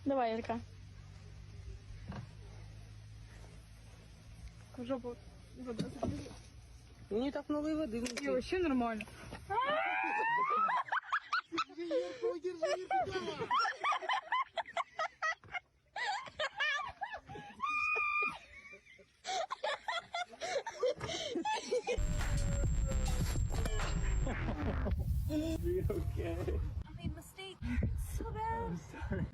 Давай, Ірка. В жопу вода забежит. Не так много воды внутри. И вообще нормально. Be okay. I made a mistake. It's so bad. I'm sorry.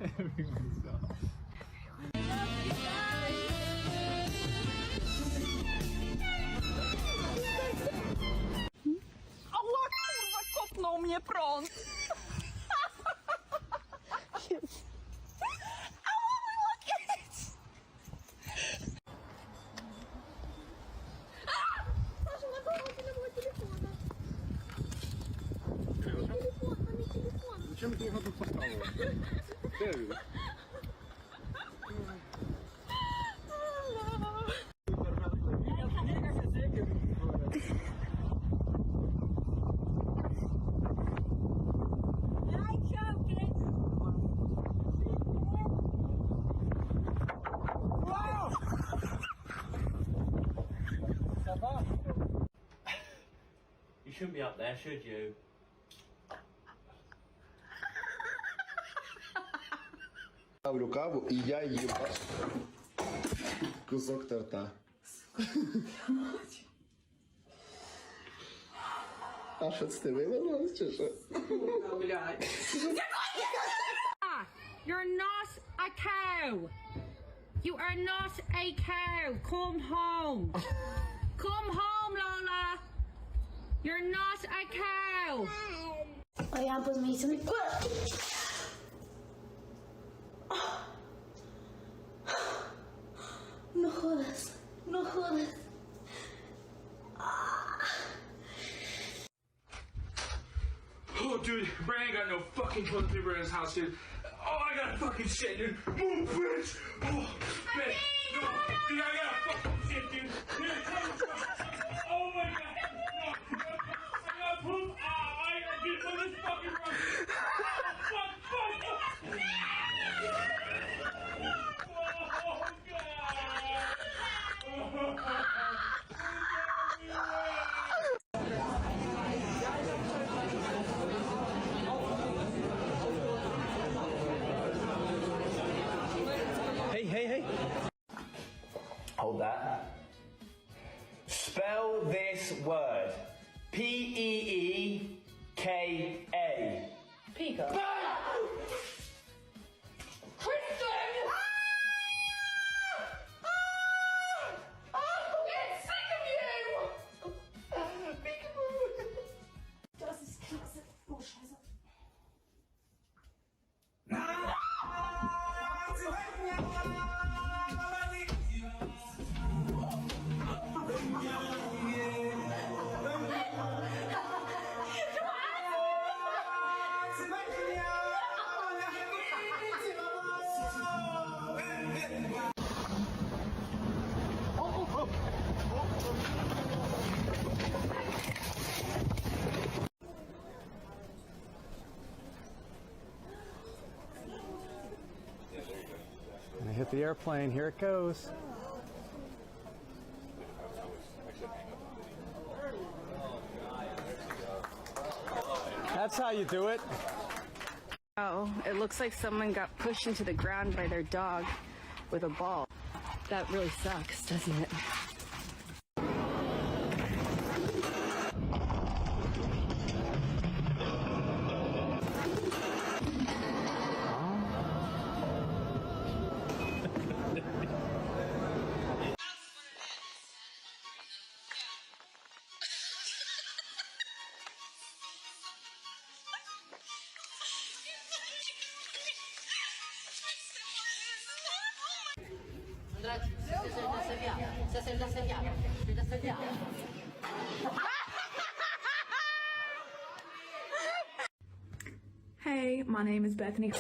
Everyone stop. I love you guys. Allah kurwa kopnął mnie prąd. Саша, на голову не было телефона. Телефон, маме, телефон. Зачем ты его тут поставила? Дэвид. You shouldn't be up there, should you? Ставлю каву, і я їм кусок торта. А що це ти вивезла, чи що? You're not a cow. You are not a cow. Come home. Come home, Lola. You're not a cow. Oigan, pues me hice mi... No jodas, no jodas. Oh, dude, Brian ain't got no fucking toilet paper in his house, dude. Oh, I got fucking shit, dude. Move, bitch. Oh, bitch. No, dude, I got fucking shit, dude. Dude, oh my god. No, I got poop. I got dude, from this fucking room. Fuck, fuck. Oh, god. Hey, hey, hey. Hold that. Spell this word. P-E-E-K-A. Pika. Das ist klasse. Oh, scheiße. Gonna hit the airplane. Here it goes. That's how you do it. Oh, it looks like someone got pushed into the ground by their dog with a ball. That really sucks, doesn't it? Hey, my name is Bethany.